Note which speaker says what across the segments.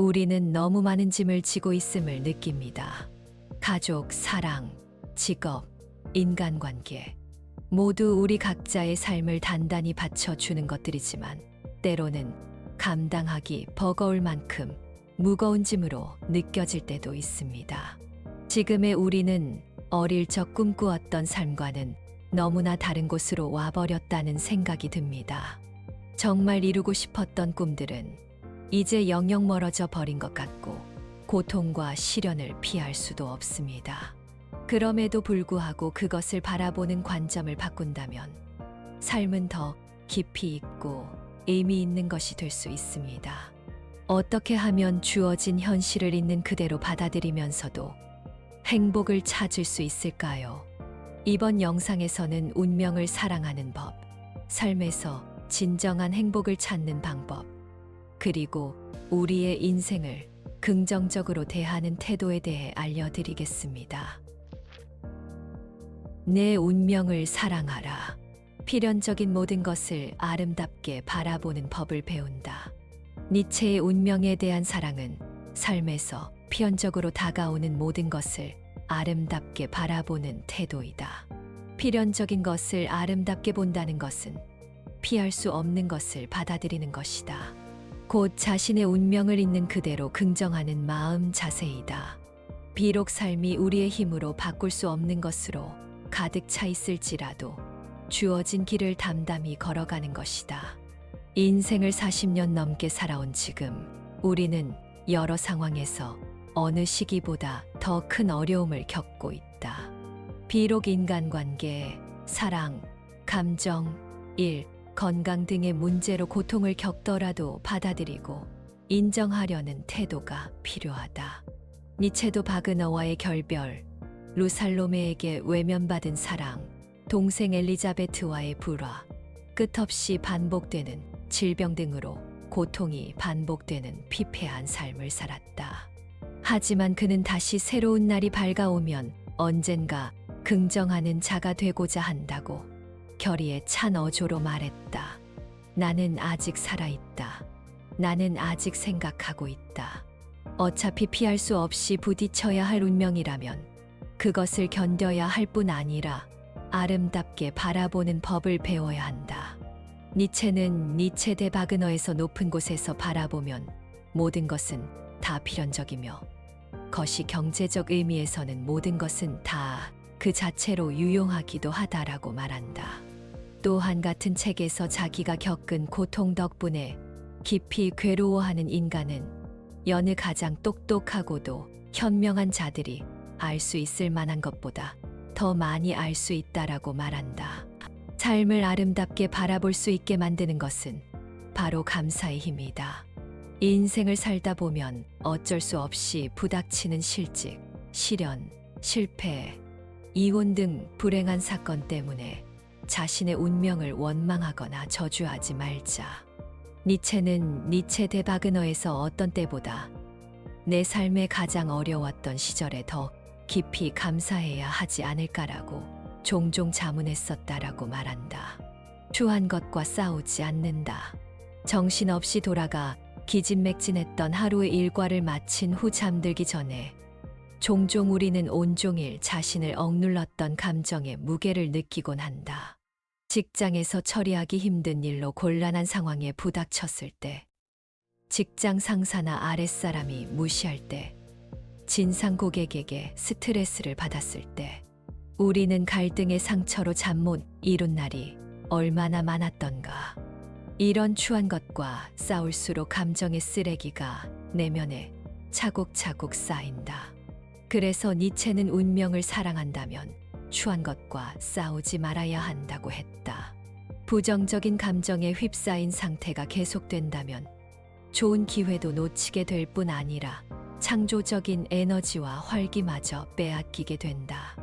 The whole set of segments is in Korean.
Speaker 1: 우리는 너무 많은 짐을 지고 있음을 느낍니다. 가족, 사랑, 직업, 인간관계. 모두 우리 각자의 삶을 단단히 받쳐주는 것들이지만 때로는 감당하기 버거울 만큼 무거운 짐으로 느껴질 때도 있습니다. 지금의 우리는 어릴 적 꿈꾸었던 삶과는 너무나 다른 곳으로 와버렸다는 생각이 듭니다. 정말 이루고 싶었던 꿈들은 이제 영영 멀어져 버린 것 같고 고통과 시련을 피할 수도 없습니다. 그럼에도 불구하고 그것을 바라보는 관점을 바꾼다면 삶은 더 깊이 있고 의미 있는 것이 될 수 있습니다. 어떻게 하면 주어진 현실을 있는 그대로 받아들이면서도 행복을 찾을 수 있을까요? 이번 영상에서는 운명을 사랑하는 법, 삶에서 진정한 행복을 찾는 방법, 그리고 우리의 인생을 긍정적으로 대하는 태도에 대해 알려드리겠습니다. 내 운명을 사랑하라. 필연적인 모든 것을 아름답게 바라보는 법을 배운다. 니체의 운명에 대한 사랑은 삶에서 필연적으로 다가오는 모든 것을 아름답게 바라보는 태도이다. 필연적인 것을 아름답게 본다는 것은 피할 수 없는 것을 받아들이는 것이다. 곧 자신의 운명을 있는 그대로 긍정하는 마음 자세이다. 비록 삶이 우리의 힘으로 바꿀 수 없는 것으로 가득 차 있을지라도 주어진 길을 담담히 걸어가는 것이다. 인생을 40년 넘게 살아온 지금 우리는 여러 상황에서 어느 시기보다 더 큰 어려움을 겪고 있다. 비록 인간관계, 사랑, 감정, 일, 건강 등의 문제로 고통을 겪더라도 받아들이고 인정하려는 태도가 필요하다. 니체도 바그너와의 결별, 루살로메에게 외면받은 사랑, 동생 엘리자베트와의 불화, 끝없이 반복되는 질병 등으로 고통이 반복되는 피폐한 삶을 살았다. 하지만 그는 다시 새로운 날이 밝아오면 언젠가 긍정하는 자가 되고자 한다고 결의에 찬 어조로 말했다. 나는 아직 살아있다. 나는 아직 생각하고 있다. 어차피 피할 수 없이 부딪혀야 할 운명이라면 그것을 견뎌야 할 뿐 아니라 아름답게 바라보는 법을 배워야 한다. 니체는 니체 대 바그너에서 높은 곳에서 바라보면 모든 것은 다 필연적이며 것이 경제적 의미에서는 모든 것은 다 그 자체로 유용하기도 하다라고 말한다. 또한 같은 책에서 자기가 겪은 고통 덕분에 깊이 괴로워하는 인간은 여느 가장 똑똑하고도 현명한 자들이 알 수 있을 만한 것보다 더 많이 알 수 있다라고 말한다. 삶을 아름답게 바라볼 수 있게 만드는 것은 바로 감사의 힘이다. 인생을 살다 보면 어쩔 수 없이 부닥치는 실직, 실연, 실패, 이혼 등 불행한 사건 때문에 자신의 운명을 원망하거나 저주하지 말자. 니체는 니체 대 바그너에서 어떤 때보다 내 삶에 가장 어려웠던 시절에 더 깊이 감사해야 하지 않을까라고 종종 자문했었다라고 말한다. 추한 것과 싸우지 않는다. 정신없이 돌아가 기진맥진했던 하루의 일과를 마친 후 잠들기 전에 종종 우리는 온종일 자신을 억눌렀던 감정의 무게를 느끼곤 한다. 직장에서 처리하기 힘든 일로 곤란한 상황에 부닥쳤을 때, 직장 상사나 아랫사람이 무시할 때, 진상 고객에게 스트레스를 받았을 때, 우리는 갈등의 상처로 잠 못 이룬 날이 얼마나 많았던가. 이런 추한 것과 싸울수록 감정의 쓰레기가 내면에 차곡차곡 쌓인다. 그래서 니체는 운명을 사랑한다면 추한 것과 싸우지 말아야 한다고 했다. 부정적인 감정에 휩싸인 상태가 계속된다면 좋은 기회도 놓치게 될 뿐 아니라 창조적인 에너지와 활기마저 빼앗기게 된다.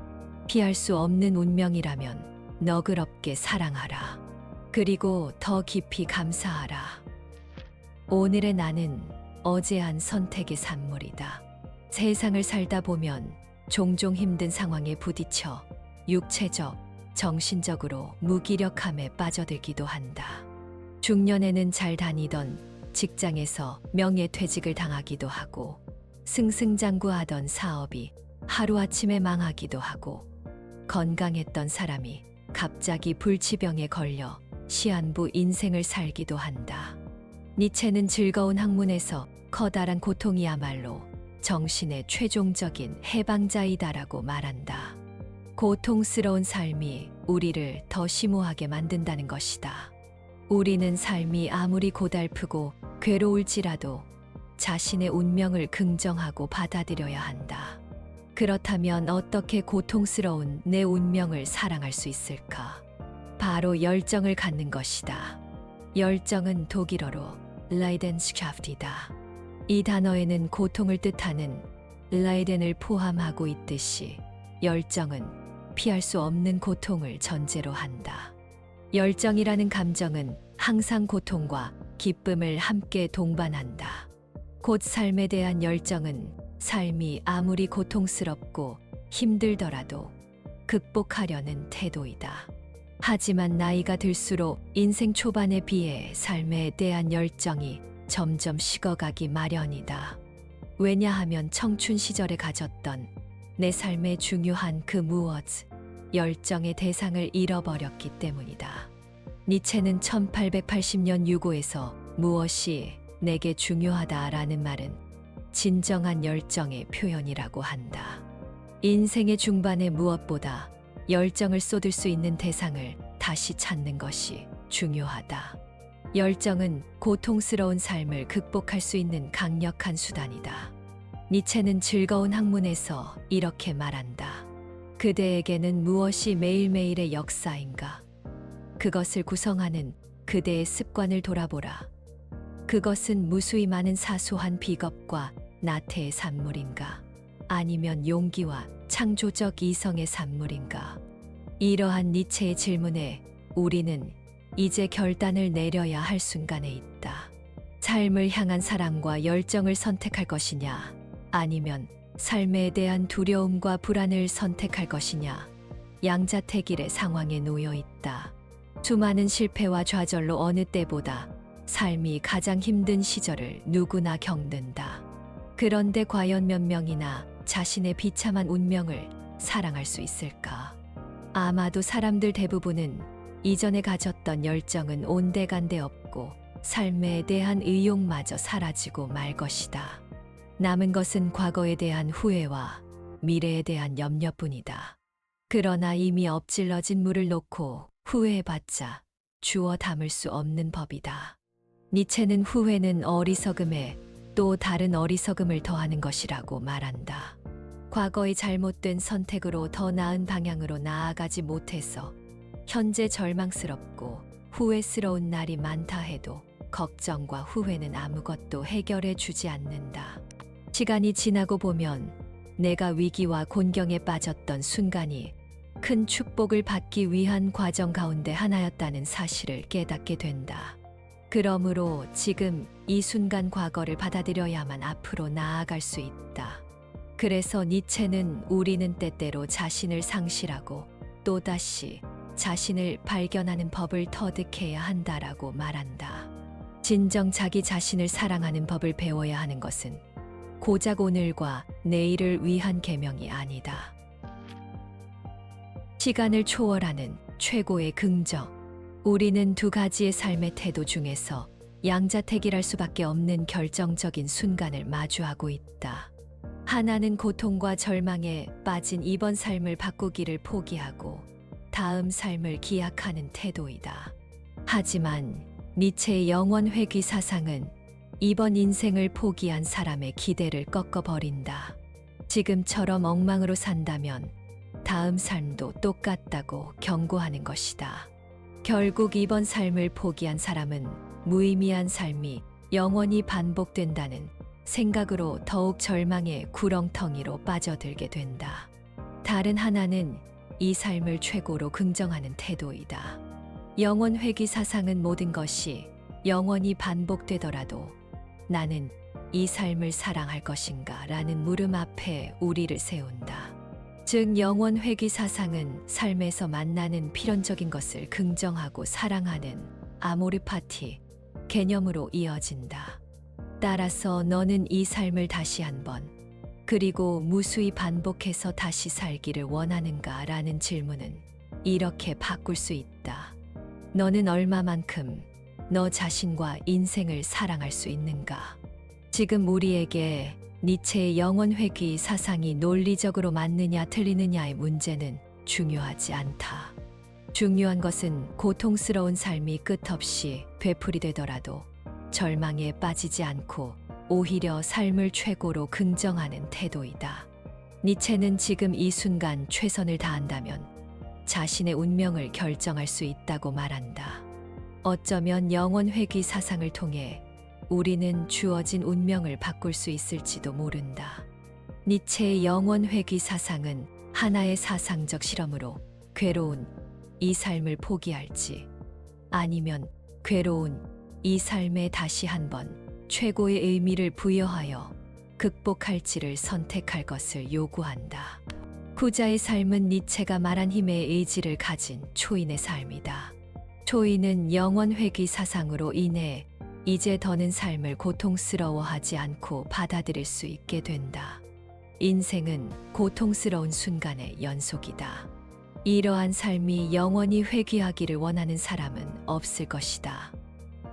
Speaker 1: 피할 수 없는 운명이라면 너그럽게 사랑하라. 그리고 더 깊이 감사하라. 오늘의 나는 어제 한 선택의 산물이다. 세상을 살다 보면 종종 힘든 상황에 부딪혀 육체적, 정신적으로 무기력함에 빠져들기도 한다. 중년에는 잘 다니던 직장에서 명예퇴직을 당하기도 하고 승승장구하던 사업이 하루아침에 망하기도 하고 건강했던 사람이 갑자기 불치병에 걸려 시한부 인생을 살기도 한다. 니체는 즐거운 학문에서 커다란 고통이야말로 정신의 최종적인 해방자이다라고 말한다. 고통스러운 삶이 우리를 더 심오하게 만든다는 것이다. 우리는 삶이 아무리 고달프고 괴로울지라도 자신의 운명을 긍정하고 받아들여야 한다. 그렇다면 어떻게 고통스러운 내 운명을 사랑할 수 있을까? 바로 열정을 갖는 것이다. 열정은 독일어로 라이덴스샤프트이다. 이 단어에는 고통을 뜻하는 라이덴을 포함하고 있듯이 열정은 피할 수 없는 고통을 전제로 한다. 열정이라는 감정은 항상 고통과 기쁨을 함께 동반한다. 곧 삶에 대한 열정은 삶이 아무리 고통스럽고 힘들더라도 극복하려는 태도이다. 하지만 나이가 들수록 인생 초반에 비해 삶에 대한 열정이 점점 식어가기 마련이다. 왜냐하면 청춘 시절에 가졌던 내 삶의 중요한 그 무엇, 열정의 대상을 잃어버렸기 때문이다. 니체는 1880년 유고에서 무엇이 내게 중요하다라는 말은 진정한 열정의 표현이라고 한다. 인생의 중반에 무엇보다 열정을 쏟을 수 있는 대상을 다시 찾는 것이 중요하다. 열정은 고통스러운 삶을 극복할 수 있는 강력한 수단이다. 니체는 즐거운 학문에서 이렇게 말한다. 그대에게는 무엇이 매일매일의 역사인가? 그것을 구성하는 그대의 습관을 돌아보라. 그것은 무수히 많은 사소한 비겁과 나태의 산물인가? 아니면 용기와 창조적 이성의 산물인가? 이러한 니체의 질문에 우리는 이제 결단을 내려야 할 순간에 있다. 삶을 향한 사랑과 열정을 선택할 것이냐, 아니면 삶에 대한 두려움과 불안을 선택할 것이냐, 양자택일의 상황에 놓여 있다. 수많은 실패와 좌절로 어느 때보다 삶이 가장 힘든 시절을 누구나 겪는다. 그런데 과연 몇 명이나 자신의 비참한 운명을 사랑할 수 있을까? 아마도 사람들 대부분은 이전에 가졌던 열정은 온데간데 없고 삶에 대한 의욕마저 사라지고 말 것이다. 남은 것은 과거에 대한 후회와 미래에 대한 염려뿐이다. 그러나 이미 엎질러진 물을 놓고 후회해봤자 주워 담을 수 없는 법이다. 니체는 후회는 어리석음에 또 다른 어리석음을 더하는 것이라고 말한다. 과거의 잘못된 선택으로 더 나은 방향으로 나아가지 못해서 현재 절망스럽고 후회스러운 날이 많다 해도 걱정과 후회는 아무것도 해결해 주지 않는다. 시간이 지나고 보면 내가 위기와 곤경에 빠졌던 순간이 큰 축복을 받기 위한 과정 가운데 하나였다는 사실을 깨닫게 된다. 그러므로 지금 이 순간 과거를 받아들여야만 앞으로 나아갈 수 있다. 그래서 니체는 우리는 때때로 자신을 상실하고 또다시 자신을 발견하는 법을 터득해야 한다라고 말한다. 진정 자기 자신을 사랑하는 법을 배워야 하는 것은 고작 오늘과 내일을 위한 계명이 아니다. 시간을 초월하는 최고의 긍정. 우리는 두 가지의 삶의 태도 중에서 양자택일할 수밖에 없는 결정적인 순간을 마주하고 있다. 하나는 고통과 절망에 빠진 이번 삶을 바꾸기를 포기하고 다음 삶을 기약하는 태도이다. 하지만 니체의 영원 회귀 사상은 이번 인생을 포기한 사람의 기대를 꺾어버린다. 지금처럼 엉망으로 산다면 다음 삶도 똑같다고 경고하는 것이다. 결국 이번 삶을 포기한 사람은 무의미한 삶이 영원히 반복된다는 생각으로 더욱 절망의 구렁텅이로 빠져들게 된다. 다른 하나는 이 삶을 최고로 긍정하는 태도이다. 영원 회귀 사상은 모든 것이 영원히 반복되더라도 나는 이 삶을 사랑할 것인가? 라는 물음 앞에 우리를 세운다. 즉 영원 회귀 사상은 삶에서 만나는 필연적인 것을 긍정하고 사랑하는 아모르 파티, 개념으로 이어진다. 따라서 너는 이 삶을 다시 한번, 그리고 무수히 반복해서 다시 살기를 원하는가? 라는 질문은 이렇게 바꿀 수 있다. 너는 얼마만큼 너 자신과 인생을 사랑할 수 있는가? 지금 우리에게 니체의 영원 회귀 사상이 논리적으로 맞느냐 틀리느냐의 문제는 중요하지 않다. 중요한 것은 고통스러운 삶이 끝없이 되풀이되더라도 절망에 빠지지 않고 오히려 삶을 최고로 긍정하는 태도이다. 니체는 지금 이 순간 최선을 다한다면 자신의 운명을 결정할 수 있다고 말한다. 어쩌면 영원 회귀 사상을 통해 우리는 주어진 운명을 바꿀 수 있을지도 모른다. 니체의 영원 회귀 사상은 하나의 사상적 실험으로 괴로운 이 삶을 포기할지, 아니면 괴로운 이 삶에 다시 한번 최고의 의미를 부여하여 극복할지를 선택할 것을 요구한다. 후자의 삶은 니체가 말한 힘의 의지를 가진 초인의 삶이다. 초인은 영원 회귀 사상으로 인해 이제 더는 삶을 고통스러워하지 않고 받아들일 수 있게 된다. 인생은 고통스러운 순간의 연속이다. 이러한 삶이 영원히 회귀하기를 원하는 사람은 없을 것이다.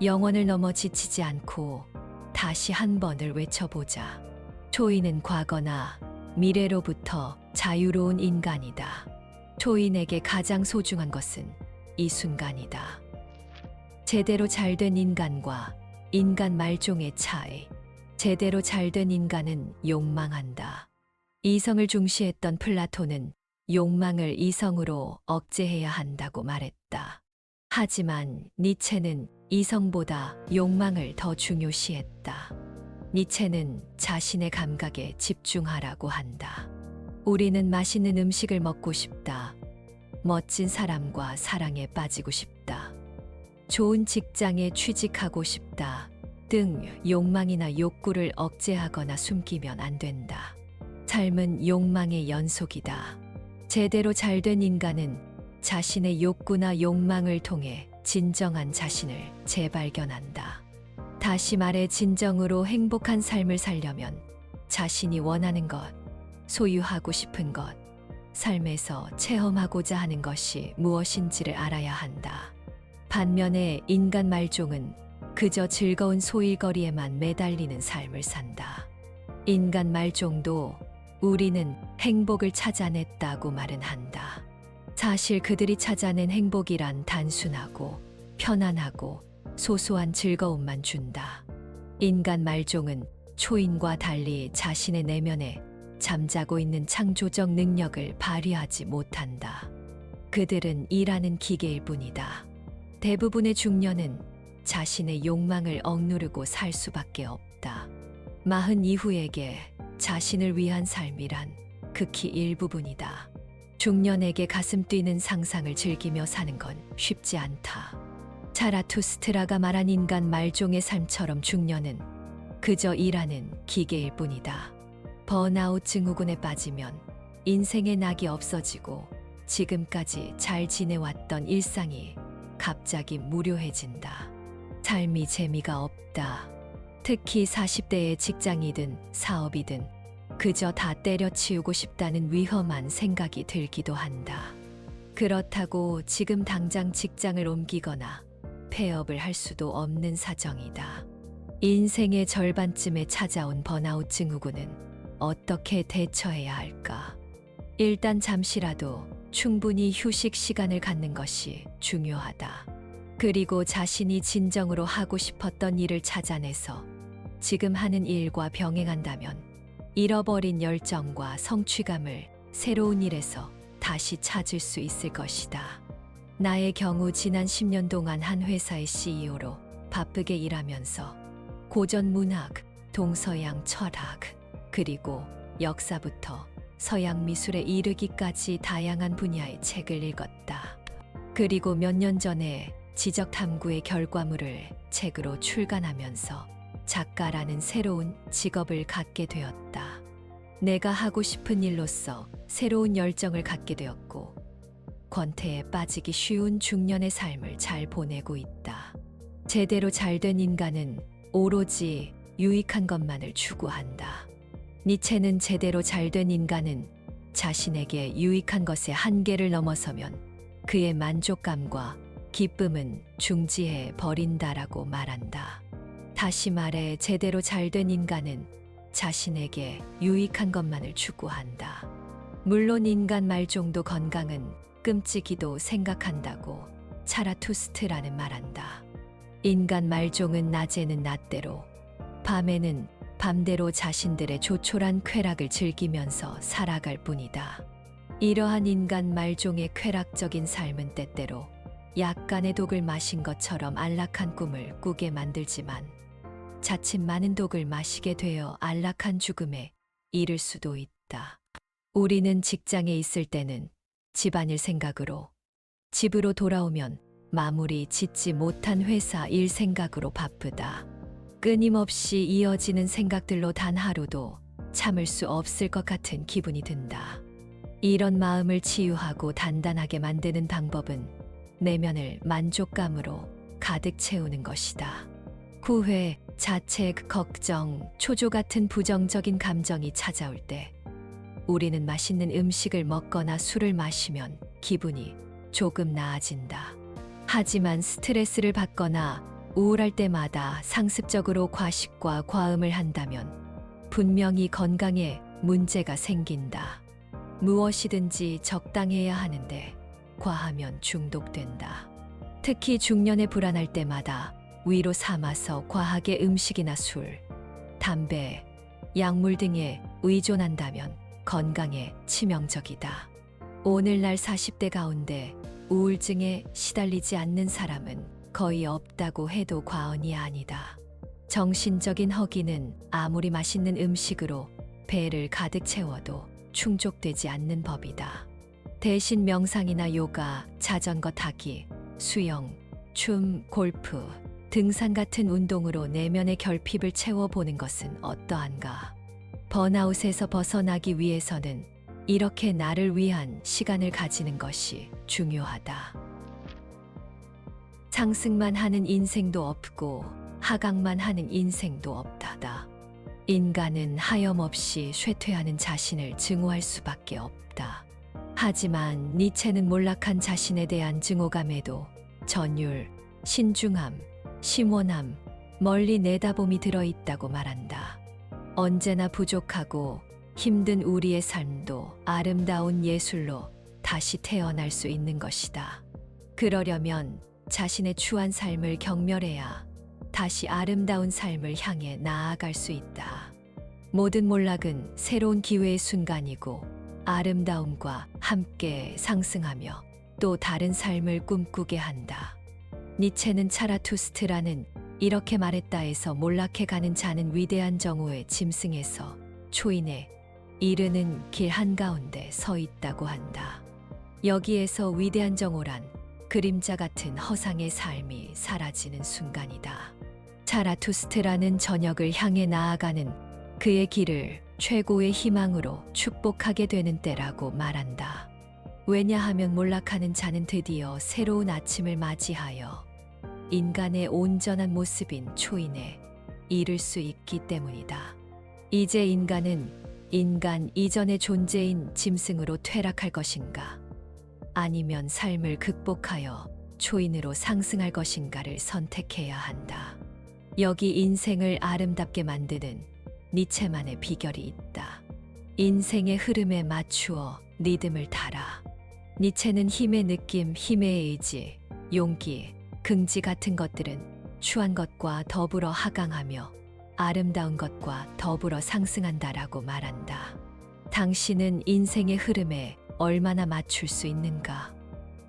Speaker 1: 영원을 넘어 지치지 않고 다시 한 번을 외쳐보자. 초인은 과거나 미래로부터 자유로운 인간이다. 초인에게 가장 소중한 것은 이 순간이다. 제대로 잘된 인간과 인간 말종의 차이. 제대로 잘된 인간은 욕망한다. 이성을 중시했던 플라톤은 욕망을 이성으로 억제해야 한다고 말했다. 하지만 니체는 이성보다 욕망을 더 중요시했다. 니체는 자신의 감각에 집중하라고 한다. 우리는 맛있는 음식을 먹고 싶다. 멋진 사람과 사랑에 빠지고 싶다. 좋은 직장에 취직하고 싶다. 등 욕망이나 욕구를 억제하거나 숨기면 안 된다. 삶은 욕망의 연속이다. 제대로 잘된 인간은 자신의 욕구나 욕망을 통해 진정한 자신을 재발견한다. 다시 말해 진정으로 행복한 삶을 살려면 자신이 원하는 것, 소유하고 싶은 것, 삶에서 체험하고자 하는 것이 무엇인지를 알아야 한다. 반면에 인간 말종은 그저 즐거운 소일거리에만 매달리는 삶을 산다. 인간 말종도 우리는 행복을 찾아냈다고 말은 한다. 사실 그들이 찾아낸 행복이란 단순하고 편안하고 소소한 즐거움만 준다. 인간 말종은 초인과 달리 자신의 내면에 잠자고 있는 창조적 능력을 발휘하지 못한다. 그들은 일하는 기계일 뿐이다. 대부분의 중년은 자신의 욕망을 억누르고 살 수밖에 없다. 마흔 이후에게 자신을 위한 삶이란 극히 일부분이다. 중년에게 가슴 뛰는 상상을 즐기며 사는 건 쉽지 않다. 자라투스트라가 말한 인간 말종의 삶처럼 중년은 그저 일하는 기계일 뿐이다. 번아웃 증후군에 빠지면 인생의 낙이 없어지고 지금까지 잘 지내왔던 일상이 갑자기 무료해진다. 삶이 재미가 없다. 특히 40대의 직장이든 사업이든 그저 다 때려치우고 싶다는 위험한 생각이 들기도 한다. 그렇다고 지금 당장 직장을 옮기거나 폐업을 할 수도 없는 사정이다. 인생의 절반쯤에 찾아온 번아웃 증후군은 어떻게 대처해야 할까? 일단 잠시라도 충분히 휴식 시간을 갖는 것이 중요하다. 그리고 자신이 진정으로 하고 싶었던 일을 찾아내서 지금 하는 일과 병행한다면 잃어버린 열정과 성취감을 새로운 일에서 다시 찾을 수 있을 것이다. 나의 경우 지난 10년 동안 한 회사의 CEO로 바쁘게 일하면서 고전 문학, 동서양 철학, 그리고 역사부터 서양 미술에 이르기까지 다양한 분야의 책을 읽었다. 그리고 몇 년 전에 지적 탐구의 결과물을 책으로 출간하면서 작가라는 새로운 직업을 갖게 되었다. 내가 하고 싶은 일로서 새로운 열정을 갖게 되었고 권태에 빠지기 쉬운 중년의 삶을 잘 보내고 있다. 제대로 잘된 인간은 오로지 유익한 것만을 추구한다. 니체는 제대로 잘된 인간은 자신에게 유익한 것의 한계를 넘어서면 그의 만족감과 기쁨은 중지해 버린다라고 말한다. 다시 말해 제대로 잘된 인간은 자신에게 유익한 것만을 추구한다. 물론 인간 말종도 건강은 끔찍이도 생각한다고 차라투스트라는 말한다. 인간 말종은 낮에는 낮대로, 밤에는 밤대로 자신들의 조촐한 쾌락을 즐기면서 살아갈 뿐이다. 이러한 인간 말종의 쾌락적인 삶은 때때로 약간의 독을 마신 것처럼 안락한 꿈을 꾸게 만들지만 자칫 많은 독을 마시게 되어 안락한 죽음에 이를 수도 있다. 우리는 직장에 있을 때는 집안일 생각으로, 집으로 돌아오면 마무리 짓지 못한 회사 일 생각으로 바쁘다. 끊임없이 이어지는 생각들로 단 하루도 참을 수 없을 것 같은 기분이 든다. 이런 마음을 치유하고 단단하게 만드는 방법은 내면을 만족감으로 가득 채우는 것이다. 후회, 자책, 걱정, 초조 같은 부정적인 감정이 찾아올 때 우리는 맛있는 음식을 먹거나 술을 마시면 기분이 조금 나아진다. 하지만 스트레스를 받거나 우울할 때마다 상습적으로 과식과 과음을 한다면 분명히 건강에 문제가 생긴다. 무엇이든지 적당해야 하는데 과하면 중독된다. 특히 중년에 불안할 때마다 위로 삼아서 과하게 음식이나 술, 담배, 약물 등에 의존한다면 건강에 치명적이다. 오늘날 40대 가운데 우울증에 시달리지 않는 사람은 거의 없다고 해도 과언이 아니다. 정신적인 허기는 아무리 맛있는 음식으로 배를 가득 채워도 충족되지 않는 법이다. 대신 명상이나 요가, 자전거 타기, 수영, 춤, 골프, 등산 같은 운동으로 내면의 결핍을 채워보는 것은 어떠한가? 번아웃에서 벗어나기 위해서는 이렇게 나를 위한 시간을 가지는 것이 중요하다. 상승만 하는 인생도 없고 하강만 하는 인생도 없다다. 인간은 하염없이 쇠퇴하는 자신을 증오할 수밖에 없다. 하지만 니체는 몰락한 자신에 대한 증오감에도 전율, 신중함, 심원함, 멀리 내다봄이 들어있다고 말한다. 언제나 부족하고 힘든 우리의 삶도 아름다운 예술로 다시 태어날 수 있는 것이다. 그러려면 자신의 추한 삶을 경멸해야 다시 아름다운 삶을 향해 나아갈 수 있다. 모든 몰락은 새로운 기회의 순간이고 아름다움과 함께 상승하며 또 다른 삶을 꿈꾸게 한다. 니체는 차라투스트라는 이렇게 말했다 해서 몰락해가는 자는 위대한 정오의 짐승에서 초인에 이르는 길 한가운데 서 있다고 한다. 여기에서 위대한 정오란 그림자 같은 허상의 삶이 사라지는 순간이다. 차라투스트라는 저녁을 향해 나아가는 그의 길을 최고의 희망으로 축복하게 되는 때라고 말한다. 왜냐하면 몰락하는 자는 드디어 새로운 아침을 맞이하여 인간의 온전한 모습인 초인에 이를 수 있기 때문이다. 이제 인간은 인간 이전의 존재인 짐승으로 퇴락할 것인가? 아니면 삶을 극복하여 초인으로 상승할 것인가를 선택해야 한다. 여기 인생을 아름답게 만드는 니체만의 비결이 있다. 인생의 흐름에 맞추어 리듬을 타라. 니체는 힘의 느낌, 힘의 의지, 용기, 긍지 같은 것들은 추한 것과 더불어 하강하며 아름다운 것과 더불어 상승한다라고 말한다. 당신은 인생의 흐름에 얼마나 맞출 수 있는가?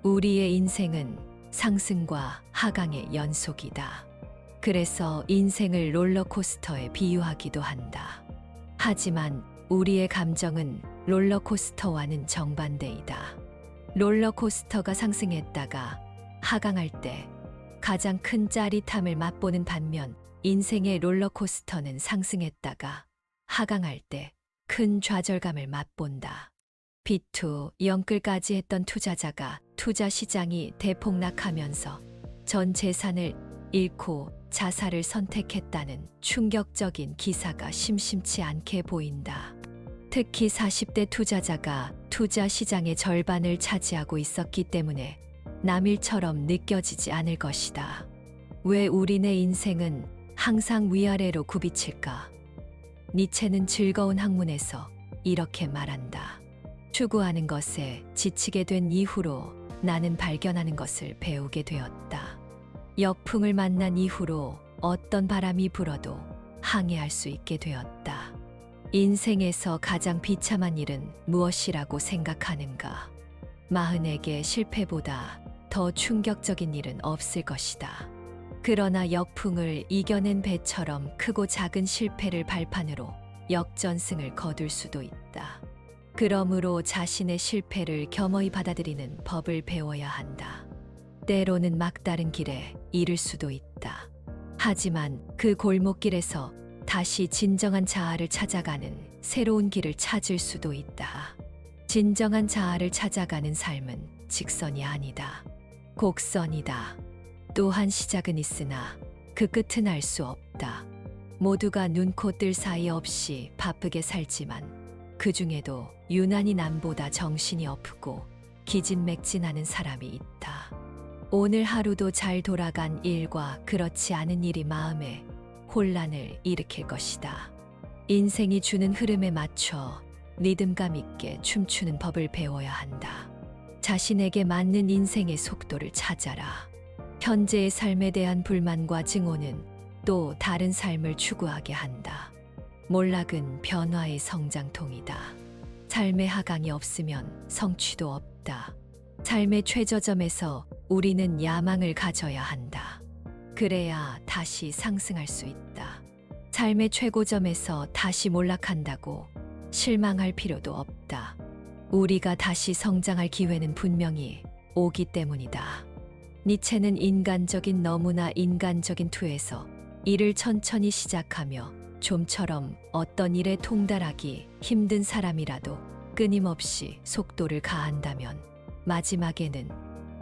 Speaker 1: 우리의 인생은 상승과 하강의 연속이다. 그래서 인생을 롤러코스터에 비유하기도 한다. 하지만 우리의 감정은 롤러코스터와는 정반대이다. 롤러코스터가 상승했다가 하강할 때 가장 큰 짜릿함을 맛보는 반면 인생의 롤러코스터는 상승했다가 하강할 때 큰 좌절감을 맛본다. 비투, 영끌까지 했던 투자자가 투자 시장이 대폭락하면서 전 재산을 잃고 자살을 선택했다는 충격적인 기사가 심심치 않게 보인다. 특히 40대 투자자가 투자 시장의 절반을 차지하고 있었기 때문에 남일처럼 느껴지지 않을 것이다. 왜 우리네 인생은 항상 위아래로 굽이칠까? 니체는 즐거운 학문에서 이렇게 말한다. 추구하는 것에 지치게 된 이후로 나는 발견하는 것을 배우게 되었다. 역풍을 만난 이후로 어떤 바람이 불어도 항해할 수 있게 되었다. 인생에서 가장 비참한 일은 무엇이라고 생각하는가? 마흔에게 실패보다 더 충격적인 일은 없을 것이다. 그러나 역풍을 이겨낸 배처럼 크고 작은 실패를 발판으로 역전승을 거둘 수도 있다. 그러므로 자신의 실패를 겸허히 받아들이는 법을 배워야 한다. 때로는 막다른 길에 이를 수도 있다. 하지만 그 골목길에서 다시 진정한 자아를 찾아가는 새로운 길을 찾을 수도 있다. 진정한 자아를 찾아가는 삶은 직선이 아니다. 곡선이다. 또한 시작은 있으나 그 끝은 알 수 없다. 모두가 눈코 뜰 사이 없이 바쁘게 살지만 그 중에도 유난히 남보다 정신이 없고 기진맥진하는 사람이 있다. 오늘 하루도 잘 돌아간 일과 그렇지 않은 일이 마음에 혼란을 일으킬 것이다. 인생이 주는 흐름에 맞춰 리듬감 있게 춤추는 법을 배워야 한다. 자신에게 맞는 인생의 속도를 찾아라. 현재의 삶에 대한 불만과 증오는 또 다른 삶을 추구하게 한다. 몰락은 변화의 성장통이다. 삶의 하강이 없으면 성취도 없다. 삶의 최저점에서 우리는 야망을 가져야 한다. 그래야 다시 상승할 수 있다. 삶의 최고점에서 다시 몰락한다고 실망할 필요도 없다. 우리가 다시 성장할 기회는 분명히 오기 때문이다. 니체는 인간적인 너무나 인간적인 투에서 일을 천천히 시작하며 좀처럼 어떤 일에 통달하기 힘든 사람이라도 끊임없이 속도를 가한다면 마지막에는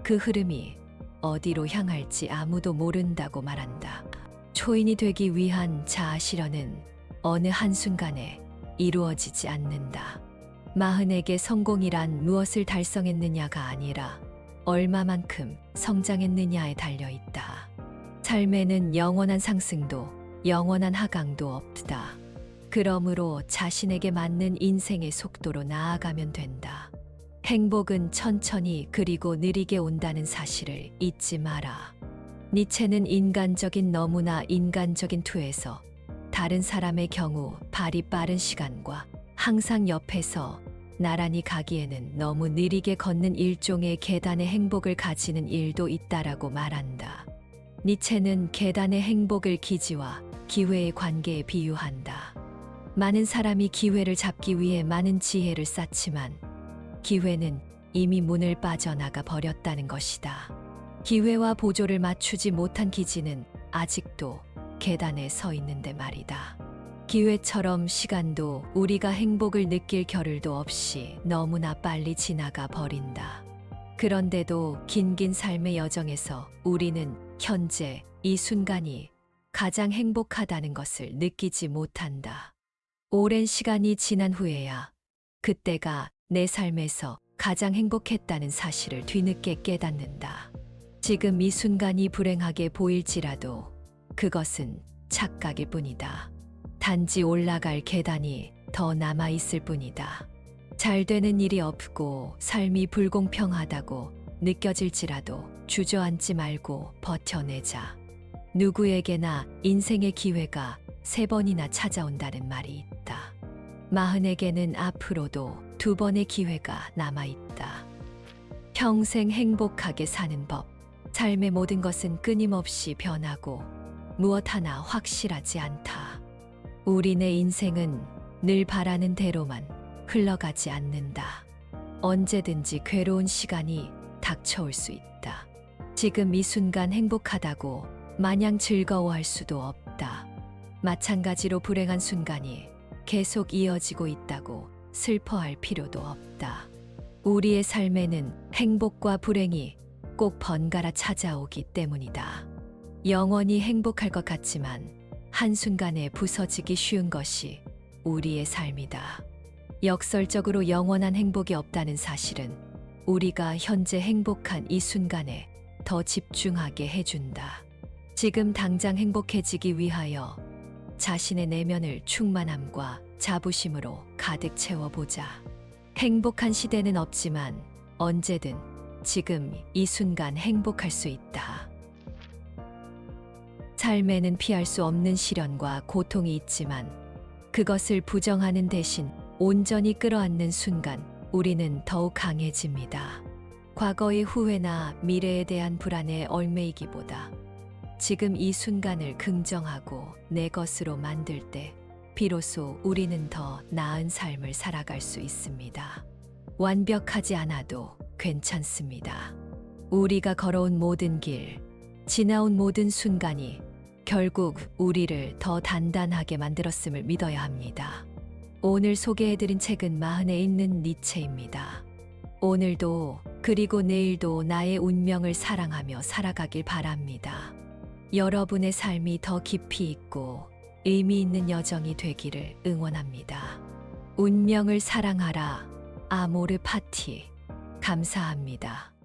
Speaker 1: 그 흐름이 어디로 향할지 아무도 모른다고 말한다. 초인이 되기 위한 자아 실현은 어느 한순간에 이루어지지 않는다. 마흔에게 성공이란 무엇을 달성했느냐가 아니라 얼마만큼 성장했느냐에 달려 있다. 삶에는 영원한 상승도 영원한 하강도 없다. 그러므로 자신에게 맞는 인생의 속도로 나아가면 된다. 행복은 천천히 그리고 느리게 온다는 사실을 잊지 마라. 니체는 인간적인 너무나 인간적인 투에서 다른 사람의 경우 발이 빠른 시간과 항상 옆에서 나란히 가기에는 너무 느리게 걷는 일종의 계단의 행복을 가지는 일도 있다라고 말한다. 니체는 계단의 행복을 기지와 기회의 관계에 비유한다. 많은 사람이 기회를 잡기 위해 많은 지혜를 쌓지만 기회는 이미 문을 빠져나가 버렸다는 것이다. 기회와 보조를 맞추지 못한 기지는 아직도 계단에 서 있는데 말이다. 기회처럼 시간도 우리가 행복을 느낄 겨를도 없이 너무나 빨리 지나가 버린다. 그런데도 긴긴 삶의 여정에서 우리는 현재 이 순간이 가장 행복하다는 것을 느끼지 못한다. 오랜 시간이 지난 후에야 그때가 내 삶에서 가장 행복했다는 사실을 뒤늦게 깨닫는다. 지금 이 순간이 불행하게 보일지라도 그것은 착각일 뿐이다. 단지 올라갈 계단이 더 남아 있을 뿐이다. 잘 되는 일이 없고 삶이 불공평하다고 느껴질지라도 주저앉지 말고 버텨내자. 누구에게나 인생의 기회가 3번이나 찾아온다는 말이 있다. 마흔에게는 앞으로도 2번의 기회가 남아있다. 평생 행복하게 사는 법. 삶의 모든 것은 끊임없이 변하고 무엇 하나 확실하지 않다. 우리네 인생은 늘 바라는 대로만 흘러가지 않는다. 언제든지 괴로운 시간이 닥쳐올 수 있다. 지금 이 순간 행복하다고 마냥 즐거워할 수도 없다. 마찬가지로 불행한 순간이 계속 이어지고 있다고 슬퍼할 필요도 없다. 우리의 삶에는 행복과 불행이 꼭 번갈아 찾아오기 때문이다. 영원히 행복할 것 같지만 한순간에 부서지기 쉬운 것이 우리의 삶이다. 역설적으로 영원한 행복이 없다는 사실은 우리가 현재 행복한 이 순간에 더 집중하게 해준다. 지금 당장 행복해지기 위하여 자신의 내면을 충만함과 자부심으로 가득 채워보자. 행복한 시대는 없지만 언제든 지금 이 순간 행복할 수 있다. 삶에는 피할 수 없는 시련과 고통이 있지만 그것을 부정하는 대신 온전히 끌어안는 순간 우리는 더욱 강해집니다. 과거의 후회나 미래에 대한 불안에 얽매이기보다 지금 이 순간을 긍정하고 내 것으로 만들 때 비로소 우리는 더 나은 삶을 살아갈 수 있습니다. 완벽하지 않아도 괜찮습니다. 우리가 걸어온 모든 길, 지나온 모든 순간이 결국 우리를 더 단단하게 만들었음을 믿어야 합니다. 오늘 소개해드린 책은 마흔에 있는 니체입니다. 오늘도 그리고 내일도 나의 운명을 사랑하며 살아가길 바랍니다. 여러분의 삶이 더 깊이 있고 의미 있는 여정이 되기를 응원합니다. 운명을 사랑하라. 아모르 파티. 감사합니다.